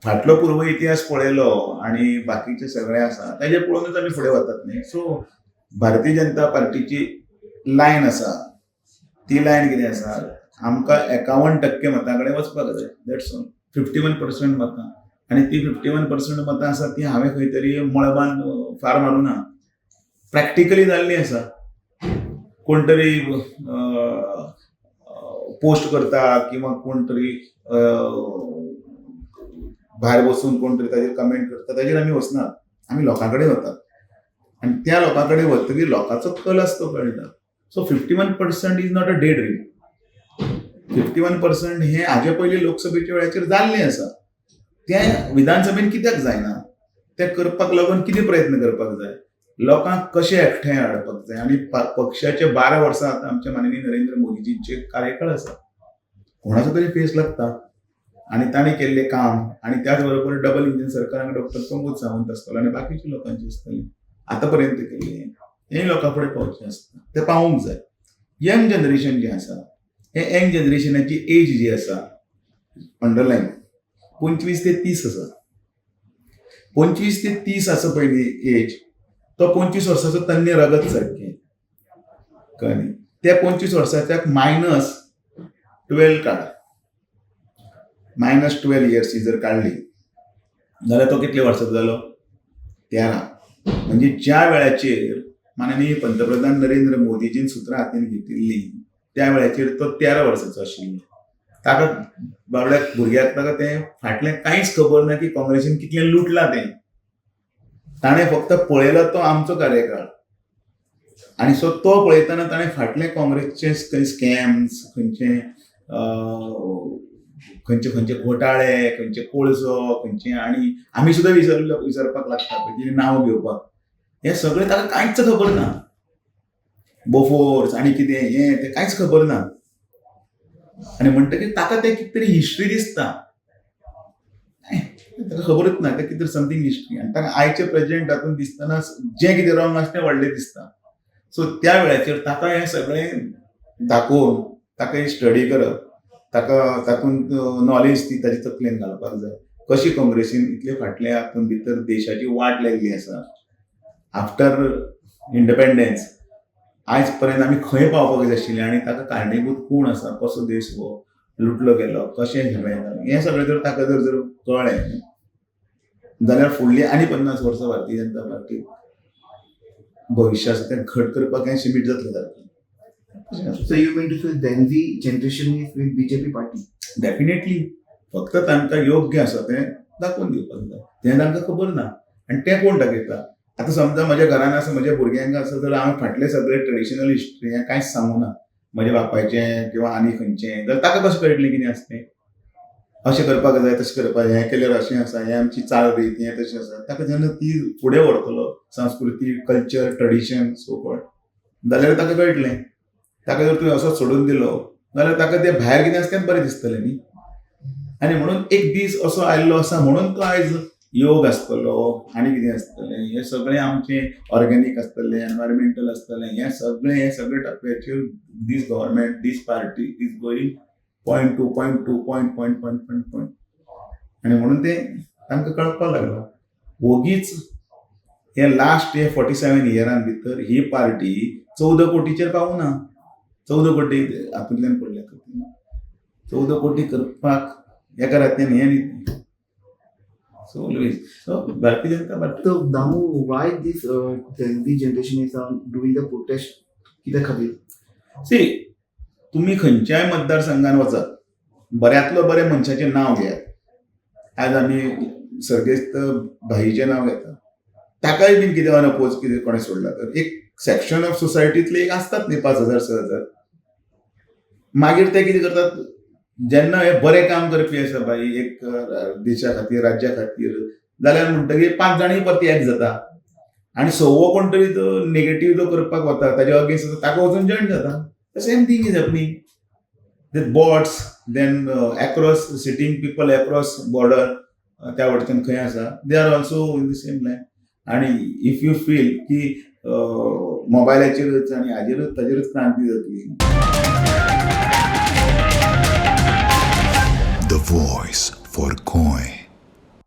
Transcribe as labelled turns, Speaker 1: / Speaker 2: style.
Speaker 1: फाटलो पूर्व इतिहास पळयलो आणि बाकीचे सगळे आसा ताजे पळोवनूच आमी फुडें वतात न्ही. सो भारतीय जनता पार्टीची लायन आसा, ती लायन कितें आसा, आमकां 51% मतां कडेन वचपाक जाय. That's all. 51% मतां, आनी ती 51% मतां आसा ती हांवें खंय तरी मळबान फार मारूं ना, प्रॅक्टिकली जाल्ली आसा. कोण तरी पोस्ट करता किंवा कोण तरी भायर बसून कोण तरी ताजेर कमेंट करता, ताजेर आमी वचनात. आमी लोकां कडेन वतात आनी त्या लोकां कडेन वतकीर लोकांचो कल आसा तो कळटा. So 51% is not a day dream. 51% हे हाजे पयलीं लोकसभेच्या वेळाचेर जाल्लें आसा. तें विधानसभेन कित्याक जायना, तें करपाक लागून कितें प्रयत्न करपाक जाय, लोकांक कशें एकठांय हाडपाक जाय. आनी पक्षाचे 12 वर्सां आतां आमच्या माननीय नरेंद्र मोदीजींचे कार्यकाळ आसा. कोणाचो तरी फेस लागता आनी ताणें केल्लें काम, आनी त्याच बरोबर डबल इंजिन सरकाराक डॉक्टर प्रमोद सावंत आसतलो आनी बाकीचे लोकांचे आसतले आतां पर्यंत केल्लें, हें लोकां फुडें पावचें आसता. तें पावूंक जाय. यंग जनरेशन जें आसा, हे यंग जनरेशनाची एज जी आसा, अंडरलायन 25 ते 30 आसा. 25 ते 30 आसा पळय न्ही एज, तो 25 वर्साचो तन्य रगत सारकें कळ्ळें. त्या 25 वर्साच्याक -12 काड, -12 इयर्स जर काडली जाल्यार तो कितले वर्साचो जालो? 13. म्हणजे ज्या वेळाचेर माननीय पंतप्रधान नरेंद्र मोदीजीन सुत्रां हातीन घेतिल्ली त्या वेळाचेर तो 13 वर्साचो आशिल्लो. ताका बाबड्या भुरग्याक ताका तें फाटलें कांयच खबर ना की काँग्रेसीन कितलें लुटलां तें. ताणें फक्त पळयलो तो आमचो कार्यकाळ, आनी सो तो पळयतना ताणें फाटलें काँग्रेसचे स्कॅम्स, खंयचे खंयचे घोटाळे, खंयचे कोळसो, खंयचे, आनी आमी सुद्दां विसरपाक लागता कितें नांव घेवपाक, हें सगळें ताका कांयच खबर ना. बोफोर्स आनी कितें हें तें कांयच खबर ना. आनी म्हणटकीर ताका तें कितें तरी हिस्ट्री दिसता, ताका खबरूच ना, तें कितें तरी समथींग हिस्ट्री. आनी ताका आयचे प्रेजिडेंट हातून दिसतना जें कितें रॉंग आसा तें व्हडलें दिसता. सो त्या वेळाचेर ताका हें सगळें दाखोवन ताका ही स्टडी करप, ताका तातूंत नॉलेज ती ताजे तकलेन घालपाक जाय. कशी काँग्रेसीन इतले फाटले हातून भितर देशाची वाट लायिल्ली आसा. आफ्टर इंडिपेंडन्स आयज पर्यंत आमी खंय पावपाक जाय आशिल्लें, आनी ताका कारणीभूत कोण आसा, कसो देश हो लुटलो गेलो, कशें हें सगळें जर ताका जर कळ्ळें जाल्यार फुडलीं आनी 50 वर्सां भारतीय जनता पार्टी भविश्य आसा तें घट करपाक हें सिमीट जातलें सारकें.
Speaker 2: So you mean to say Gen Z generation is with BJP party?
Speaker 1: Definitely. फक्त तांकां योग्य आसा तें दाखोवन दिवपाक जाय. तें तांकां खबर ना आनी तें कोण दाखयता. आतां समजा म्हज्या घरान आसा, म्हज्या भुरग्यांक आसा, जाल्यार हांवें फाटलें सगळें ट्रेडिशनल हिस्ट्री हें कांयच सांगूं ना, म्हज्या बापायचें किंवा आनी खंयचें, जाल्यार ताका कशें कळटलें कितें आसा तें. अशें करपाक जाय, तशें करपाक जाय, हें केल्यार अशें आसा, हें आमची चाल रीत, हें तशें आसा. ताका जेन्ना ती फुडें व्हरतलो संस्कृती, कल्चर, ट्रेडिशन सो कॉल्ड, जाल्यार ताका कळटलें. ताका जर तुवें असो सोडून दिलो जाल्यार ताका तें भायर कितें आसा तेंच बरें दिसतलें न्ही. आनी म्हणून एक दीस असो आयिल्लो आसा म्हणून तो आयज योग आसतलो आनी कितें आसतलें, हें सगळें आमचें ऑर्गेनीक आसतलें, एनवायरमेंटल आसतलें, हें सगळें टप्प्याचेर this government, this party is going point to point. आनी म्हणून तें तांकां कळपाक लागलां. ओगीच हे लास्ट 47 इयरां भितर ही पार्टी 14 कोटीचेर पावूं ना. 14 कोटी हातूंतल्यान पडल्या. 14 कोटी करपाक एका रात्यान हें न्ही. So Bharatiya Janata party.
Speaker 2: So Damu, why this Gen Z generation is doing the protest? कित्याक खातीर?
Speaker 1: सी, तुमी खंयच्याय मतदारसंघान वचात, बऱ्यांतलो बरे मनशाचें नांव घेयात. आयज आमी सर्गेस्त भाईचें नांव घेता, ताकाय बीन कितें अनअपोज कितें कोणें सोडला तर एक सेक्शन ऑफ सोसायटींतले एक आसतात न्ही 5,000 6,000. मागीर ते कितें करतात, जेन्ना हे बरें काम करपी आसा बाई एक देशा खातीर, राज्या खातीर, जाल्यार म्हणटकीर 5 जाणांय परती एक जाता आनी 6वो कोण तरी तो नेगेटीव जो करपाक वता ताच्या अगेन्स्ट आसा ताका वचून जॉयन जाता. Same thing is happening. The bots then across sitting people across border, त्या वटेच्यान खंय आसा, they are also in the same line. आनी इफ यू फील की मोबायलाचेरच आनी हाजेरच ताजेरच क्रांती जातली.
Speaker 3: The voice for coin.